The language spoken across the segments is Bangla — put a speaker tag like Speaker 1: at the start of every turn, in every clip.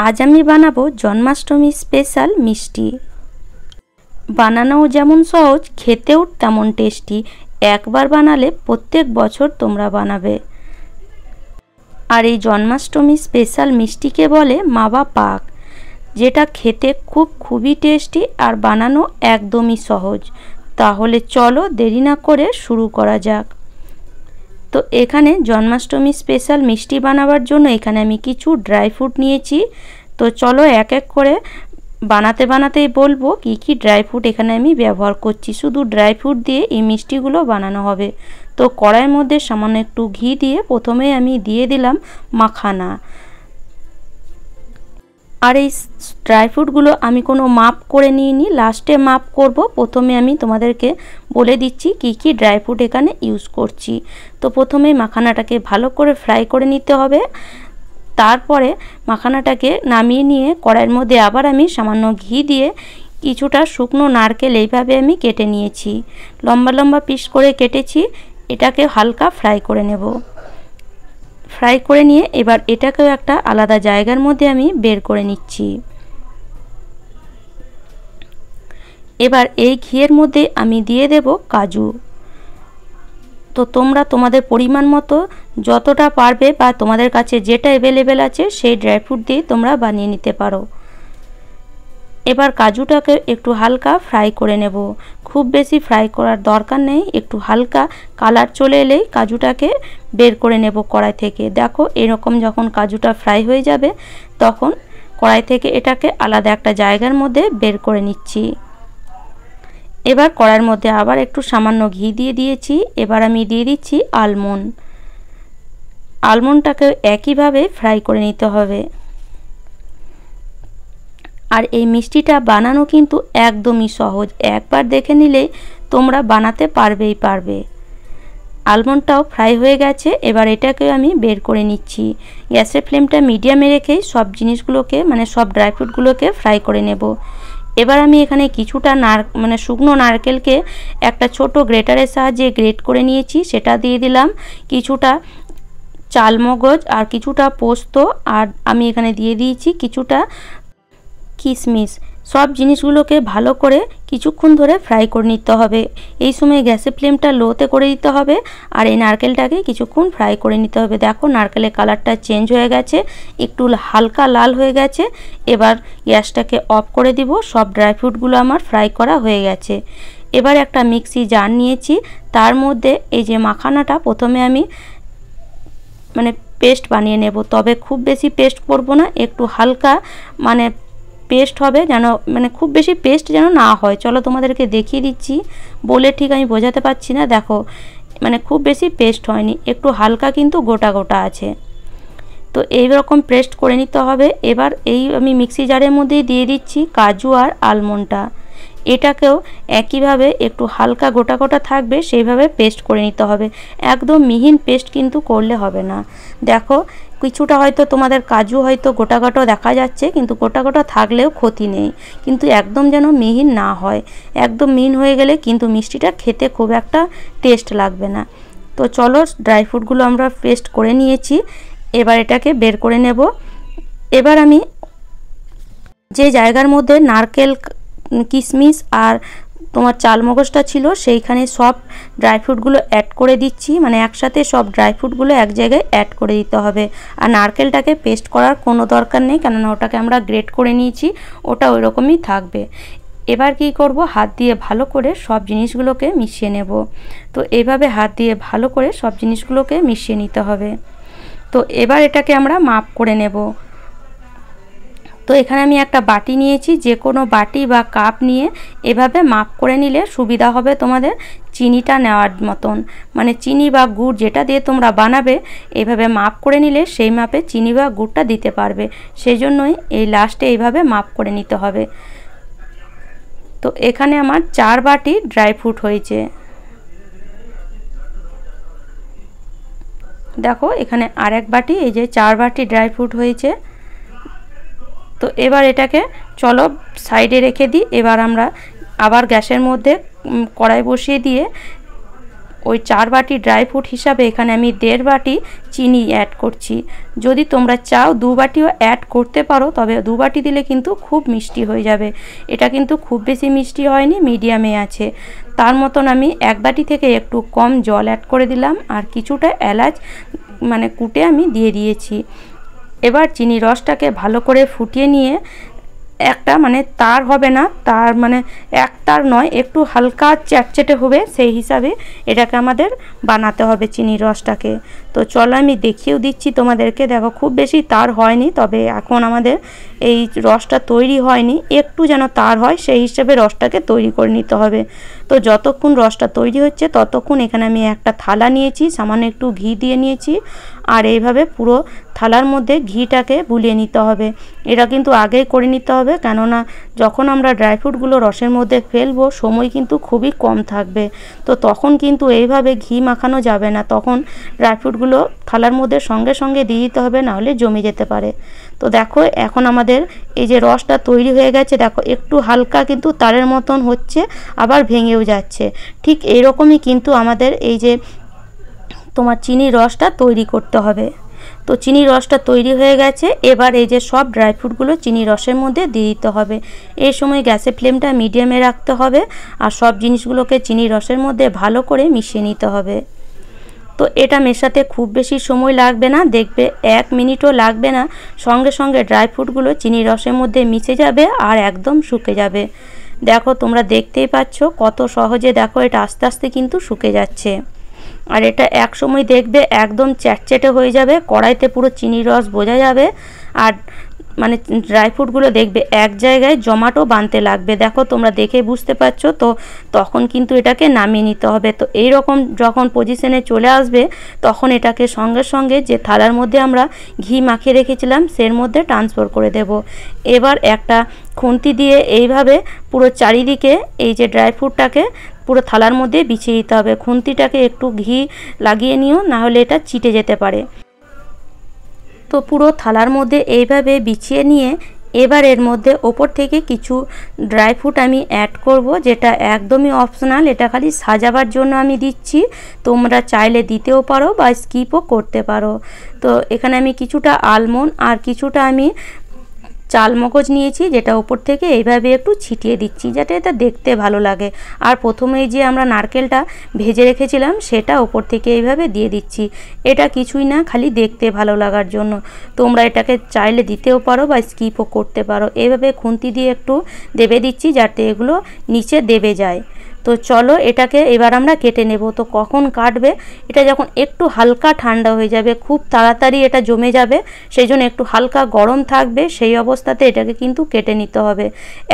Speaker 1: আজ আমি বানাবো জন্মাষ্টমী স্পেশাল মিষ্টি। বানানোও যেমন সহজ, খেতেও তেমন টেস্টি। একবার বানালে প্রত্যেক বছর তোমরা বানাবে। আর এই জন্মাষ্টমী স্পেশাল মিষ্টিকে বলে মাওয়া পাক, যেটা খেতে খুবই টেস্টি আর বানানো একদমই সহজ। তাহলে চলো দেরি না করে শুরু করা যাক। তো এখানে জন্মাষ্টমী স্পেশাল মিষ্টি বানাবার জন্য এখানে আমি কিছু ড্রাই ফ্রুট নিয়েছি। তো চলো এক এক করে বানাতেই বলবো কি কি ড্রাই ফ্রুট এখানে আমি ব্যবহার করছি। শুধু ড্রাই ফ্রুট দিয়ে এই মিষ্টিগুলো বানানো হবে। তো কড়াইয়ের মধ্যে সামান্য একটু ঘি দিয়ে প্রথমে আমি দিয়ে দিলাম মাখানা। আর এই ড্রাই ফ্রুটগুলো আমি কোনো মাপ করে নিইনি, লাস্টে মাপ করব। প্রথমে আমি তোমাদেরকে বলে দিচ্ছি কি কি ড্রাই ফ্রুট এখানে ইউজ করছি। তো প্রথমে মাখানাটাকে ভালো করে ফ্রাই করে নিতে হবে। তারপরে মাখানাটাকে নামিয়ে নিয়ে কড়াইয়ের মধ্যে আবার আমি সামান্য ঘি দিয়ে কিছুটা শুকনো নারকেল এইভাবে আমি কেটে নিয়েছি, লম্বা লম্বা পিস করে কেটেছি। এটাকে হালকা ফ্রাই করে নেব। ফ্রাই করে নিয়ে এবার এটাকেও একটা আলাদা জায়গার মধ্যে আমি বের করে নিচ্ছি। এবার এই ঘিয়ের মধ্যে আমি দিয়ে দেব কাজু। তো তোমরা তোমাদের পরিমাণ মতো যতটা পারবে বা তোমাদের কাছে যেটা অ্যাভেলেবেল আছে সেই ড্রাই ফ্রুট দিয়ে তোমরা বানিয়ে নিতে পারো। এবার কাজুটাকে একটু হালকা ফ্রাই করে নেব। খুব বেশি ফ্রাই করার দরকার নেই, একটু হালকা কালার চলে এলেই কাজুটাকে বের করে নেব কড়াই থেকে। দেখো এরকম যখন কাজুটা ফ্রাই হয়ে যাবে তখন কড়াই থেকে এটাকে আলাদা একটা জায়গার মধ্যে বের করে নিচ্ছি। এবার কড়াইয়ের মধ্যে আবার একটু সামান্য ঘি দিয়ে দিয়েছি। এবার আমি দিয়ে দিচ্ছি আলমন্ড। আলমন্ডটাকে একইভাবে ফ্রাই করে নিতে হবে। আর এই মিষ্টিটা বানানো কিন্তু একদমই সহজ, একবার দেখে নিলেই তোমরা বানাতে পারবে। আলমন্ডটাও ফ্রাই হয়ে গেছে। এবার এটাকে আমি বের করে নিচ্ছি। গ্যাসের ফ্লেমটা মিডিয়ামে রেখেই সব জিনিসগুলোকে সব ড্রাই ফ্রুটগুলোকে ফ্রাই করে নেব। এবার আমি এখানে কিছুটা শুকনো নারকেলকে একটা ছোট গ্রেটারের সাহায্যে গ্রেট করে নিয়েছি, সেটা দিয়ে দিলাম। কিছুটা চালমগজ আর কিছুটা পোস্ত, আর আমি এখানে দিয়ে দিয়েছি কিছুটা কিশমিশ। সব জিনিসগুলোকে ভালো করে কিছুক্ষণ ধরে ফ্রাই করে নিতে হবে। এই সময় গ্যাসের ফ্লেমটা লোতে করে দিতে হবে আর এই নারকেলটাকে কিছুক্ষণ ফ্রাই করে নিতে হবে। দেখো নারকেলের কালারটা চেঞ্জ হয়ে গেছে, একটু হালকা লাল হয়ে গেছে। এবার গ্যাসটাকে অফ করে দিব। সব ড্রাই ফ্রুটগুলো আমার ফ্রাই করা হয়ে গেছে। এবার একটা মিক্সি জার নিয়েছি, তার মধ্যে এই যে মাখানাটা প্রথমে আমি পেস্ট বানিয়ে নেব। তবে খুব বেশি পেস্ট করব না, একটু হালকা পেস্ট হবে, যেন খুব বেশি পেস্ট যেন না হয়। চলো তোমাদেরকে দেখিয়ে দিচ্ছি, বলে ঠিক আমি বোঝাতে পারছি না। দেখো খুব বেশি পেস্ট হয়নি, একটু হালকা কিন্তু গোটা গোটা আছে। তো এই রকম পেস্ট করে নিতে হবে। এবার এই আমি মিক্সি জারের মধ্যেই দিয়ে দিচ্ছি কাজু আর আলমন্ডটা। এটাকেও একইভাবে একটু হালকা গোটা গোটা থাকবে সেইভাবে পেস্ট করে নিতে হবে। একদম মিহিন পেস্ট কিন্তু করলে হবে না। দেখো কিছুটা হয়তো তোমাদের কাজু হয়তো গোটা গোটা দেখা যাচ্ছে, কিন্তু গোটা গোটা থাকলেও ক্ষতি নেই, কিন্তু একদম যেন মিহিন না হয়। একদম মিহিন হয়ে গেলে কিন্তু মিষ্টিটা খেতে খুব একটা টেস্ট লাগবে না। তো চলো ড্রাই ফ্রুটগুলো আমরা পেস্ট করে নিয়েছি, এবার এটাকে বের করে নেব। এবার আমি যে জায়গার মধ্যে নারকেল, কিশমিশ আর তোমার চালমগজটা ছিল সেইখানে সব ড্রাই ফ্রুটগুলো অ্যাড করে দিচ্ছি। একসাথে সব ড্রাই ফ্রুটগুলো এক জায়গায় অ্যাড করে দিতে হবে। আর নারকেলটাকে পেস্ট করার কোনো দরকার নেই, কেননা ওটাকে আমরা গ্রেট করে নিয়েছি, ওটা ওই রকমই থাকবে। এবার কি করব, হাত দিয়ে ভালো করে সব জিনিসগুলোকে মিশিয়ে নেব। তো এইভাবে হাত দিয়ে ভালো করে সব জিনিসগুলোকে মিশিয়ে নিতে হবে। তো এবার এটাকে আমরা মাপ করে নেব। তো এখানে আমি একটা বাটি নিয়েছি, যে কোনো বাটি বা কাপ নিয়ে এভাবে মাপ করে নিলে সুবিধা হবে তোমাদের চিনিটা নেওয়ার মতন। চিনি বা গুড় যেটা দিয়ে তোমরা বানাবে এইভাবে মাপ করে নিলে সেই মাপে চিনি বা গুড়টা দিতে পারবে। সেই জন্যই এই লাস্টে এইভাবে মাপ করে নিতে হবে। তো এখানে আমার 4 বাটি ড্রাই ফ্রুট হয়েছে। দেখো এখানে আরেক বাটি, এই যে 4 বাটি ড্রাই ফ্রুট হয়েছে। তো এবার এটাকে চলো সাইডে রেখে দিই। এবার আমরা আবার গ্যাসের মধ্যে কড়াই বসিয়ে দিয়ে ওই 4 বাটি ড্রাই ফ্রুট হিসাবে এখানে আমি 1.5 বাটি চিনি অ্যাড করছি। যদি তোমরা চাও 2 বাটিও অ্যাড করতে পারো, তবে 2 বাটি দিলে কিন্তু খুব মিষ্টি হয়ে যাবে। এটা কিন্তু খুব বেশি মিষ্টি হয়নি, মিডিয়ামে আছে। তার মতন আমি 1 বাটি থেকে একটু কম জল অ্যাড করে দিলাম, আর কিছুটা এলাচ মানে কুটে আমি দিয়ে দিয়েছি। এবার চিনি রসটাকে ভালো করে ফুটিয়ে নিয়ে একটা মানে তার হবে না, তার মানে এক তার নয়, একটু হালকা চ্যাটচেটে হবে, সেই হিসাবে এটাকে আমাদের বানাতে হবে চিনির রসটাকে। তো চলো আমি দেখিয়েও দিচ্ছি তোমাদেরকে। দেখো খুব বেশি তার হয়নি, তবে এখন আমাদের এই রসটা তৈরি হয়নি, একটু যেন তার হয় সেই হিসাবে রসটাকে তৈরি করে নিতে হবে। তো যতক্ষণ রসটা তৈরি হচ্ছে ততক্ষণ এখানে আমি একটা থালা নিয়েছি, সামান্য একটু ঘি দিয়ে নিয়েছি, আর এইভাবে পুরো থালার মধ্যে ঘিটাকে বুলিয়ে নিতে হবে। এটা কিন্তু আগেই করে নিতে হবে, কেননা যখন আমরা ড্রাই ফ্রুটগুলো রসের মধ্যে ফেলবো সময় কিন্তু খুবই কম থাকবে। তো তখন কিন্তু এইভাবে ঘি মাখানো যাবে না, তখন ড্রাই ফ্রুটগুলো থালার মধ্যে সঙ্গে সঙ্গে দিয়ে দিতে হবে, নাহলে জমে যেতে পারে। তো দেখো এখন আমাদের এই যে রসটা তৈরি হয়ে গেছে, দেখো একটু হালকা কিন্তু তারের মতন হচ্ছে, আবার ভেঙেও যাচ্ছে। ঠিক এইরকমই কিন্তু আমাদের এই যে তোমার চিনির রসটা তৈরি করতে হবে। তো চিনির রসটা তৈরি হয়ে গেছে, এবার এই যে সব ড্রাই ফ্রুটগুলো চিনির রসের মধ্যে দিয়ে দিতে হবে। এই সময় গ্যাসের ফ্লেমটা মিডিয়ামে রাখতে হবে, আর সব জিনিসগুলোকে চিনির রসের মধ্যে ভালো করে মিশিয়ে নিতে হবে। তো এটা মেশাতে খুব বেশি সময় লাগবে না, দেখবে 1 মিনিটও লাগবে না, সঙ্গে সঙ্গে ড্রাই ফ্রুটগুলো চিনির রসের মধ্যে মিশে যাবে আর একদম শুকে যাবে। দেখো তোমরা দেখতেই পাচ্ছ কত সহজে, দেখো এটা আস্তে আস্তে কিন্তু শুকে যাচ্ছে। আর এটা এক সময় দেখবে একদম চ্যাটচ্যাটে হয়ে যাবে, কড়াইতে পুরো চিনির রস বোঝা যাবে, আর মানে ড্রাই ফ্রুটগুলো দেখবে এক জায়গায় জমাটো বানতে লাগবে। দেখো তোমরা দেখে বুঝতে পারছো তো, তখন কিন্তু এটাকে নামিয়ে নিতে হবে। তো এই রকম যখন পজিশনে চলে আসবে তখন এটাকে সঙ্গে সঙ্গে যে থালার মধ্যে আমরা ঘি মাখিয়ে রেখেছিলাম সের মধ্যে ট্রান্সফার করে দেব। এবার একটা খুন্তি দিয়ে এইভাবে পুরো চারিদিকে এই যে ড্রাই ফ্রুটটাকে পুরো থালার মধ্যে বিছিয়ে দিতে হবে। খুন্তিটাকে একটু ঘি লাগিয়ে নিও, না হলে এটা চিটে যেতে পারে। তো পুরো থালার মধ্যে এইভাবে বিছিয়ে নিয়ে এবার এর মধ্যে ওপর থেকে কিছু ড্রাই ফ্রুট আমি অ্যাড করব, যেটা একদমই অপশনাল, এটা খালি সাজাবার জন্য আমি দিচ্ছি। তোমরা চাইলে দিতেও পারো বা স্কিপও করতে পারো। তো এখানে আমি কিছুটা আলমন্ড আর কিছুটা আমি চালমগজ নিয়েছি, যেটা উপর থেকে এইভাবে একটু ছিটিয়ে দিচ্ছি যাতে এটা দেখতে ভালো লাগে। আর প্রথমেই যে আমরা নারকেলটা ভেজে রেখেছিলাম সেটা উপর থেকে এইভাবে দিয়ে দিচ্ছি। এটা কিছুই না, খালি দেখতে ভালো লাগার জন্য। তোমরা এটাকে চাইলে দিতেও পারো বা স্কিপও করতে পারো। এইভাবে খুন্তি দিয়ে একটু দেবে দিচ্ছি যাতে এগুলো নিচে দেবে যায়। তো চলো এটাকে এবার আমরা কেটে নেব। তো কখন কাটবে, এটা যখন একটু হালকা ঠান্ডা হয়ে যাবে, খুব তাড়াতাড়ি এটা জমে যাবে, সেই জন্য একটু হালকা গরম থাকবে, সেই অবস্থাতে এটাকে কিন্তু কেটে নিতে হবে।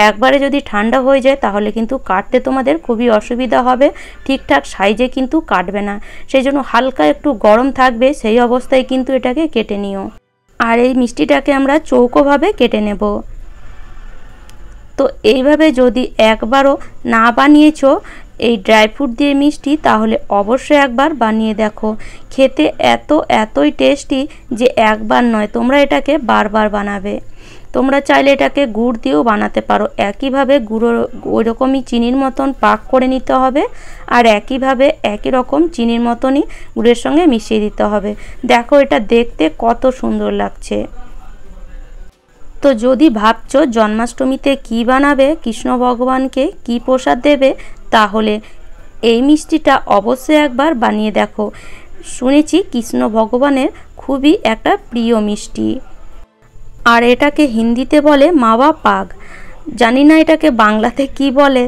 Speaker 1: একবারে যদি ঠান্ডা হয়ে যায় তাহলে কিন্তু কাটতে তোমাদের খুবই অসুবিধা হবে, ঠিকঠাক সাইজে কিন্তু কাটবে না। সেই জন্য হালকা একটু গরম থাকবে, সেই অবস্থায় কিন্তু এটাকে কেটে নিও। আর এই মিষ্টিটাকে আমরা চৌকোভাবে কেটে নেব। তো এইভাবে যদি একবারও না বানিয়েছো এই ড্রাই ফ্রুট দিয়ে মিষ্টি, তাহলে অবশ্যই একবার বানিয়ে দেখো। খেতে এতই টেস্টি যে একবার নয়, তোমরা এটাকে বারবার বানাবে। তোমরা চাইলে এটাকে গুড় দিয়েও বানাতে পারো। একইভাবে গুঁড়ো ওই রকমই চিনির মতন পাক করে নিতে হবে, আর একইভাবে একই রকম চিনির মতনই গুড়ের সঙ্গে মিশিয়ে দিতে হবে। দেখো এটা দেখতে কত সুন্দর লাগছে। তো যদি ভাবছো জন্মাষ্টমীতে কি বানাবে, কৃষ্ণ ভগবানকে কি প্রসাদ দেবে, তাহলে এই মিষ্টিটা অবশ্যই একবার বানিয়ে দেখো। শুনেছি কৃষ্ণ ভগবানের খুবই একটা প্রিয় মিষ্টি, আর এটাকে হিন্দিতে বলে মাওয়া পাক। জানি না এটাকে বাংলাতে কি বলে,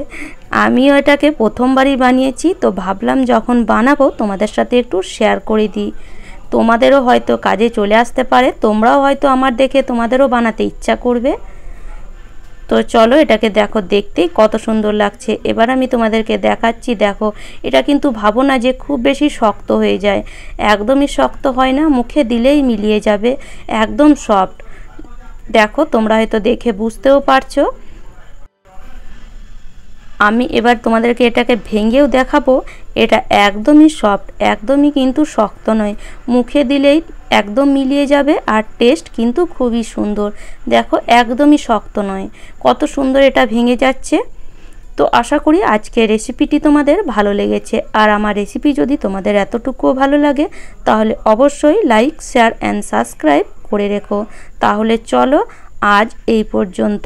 Speaker 1: আমিও এটাকে প্রথমবারই বানিয়েছি। তো ভাবলাম যখন বানাবো তোমাদের সাথে একটু শেয়ার করে দিই, তোমাদেরও হয়তো কাজে চলে আসতে পারে, তোমরাও হয়তো আমার দেখে তোমাদেরও বানাতে ইচ্ছা করবে। তো চলো এটাকে দেখো, দেখতেই কত সুন্দর লাগছে। এবার আমি তোমাদেরকে দেখাচ্ছি। দেখো এটা কিন্তু ভাবো না যে খুব বেশি শক্ত হয়ে যায়, একদমই শক্ত হয় না, মুখে দিলেই মিলিয়ে যাবে, একদম সফট। দেখো তোমরা হয়তো দেখে বুঝতেও পারছো। আমি এবার তোমাদেরকে এটাকে ভেঙেও দেখাবো। এটা একদমই সফট, একদমই কিন্তু শক্ত নয়, মুখে দিলেই একদম মিলিয়ে যাবে, আর টেস্ট কিন্তু খুবই সুন্দর। দেখো একদমই শক্ত নয়, কত সুন্দর এটা ভেঙে যাচ্ছে। তো আশা করি আজকের রেসিপিটি তোমাদের ভালো লেগেছে। আর আমার রেসিপি যদি তোমাদের এতটুকুও ভালো লাগে তাহলে অবশ্যই লাইক, শেয়ার অ্যান্ড সাবস্ক্রাইব করে রেখো। তাহলে চলো আজ এই পর্যন্ত।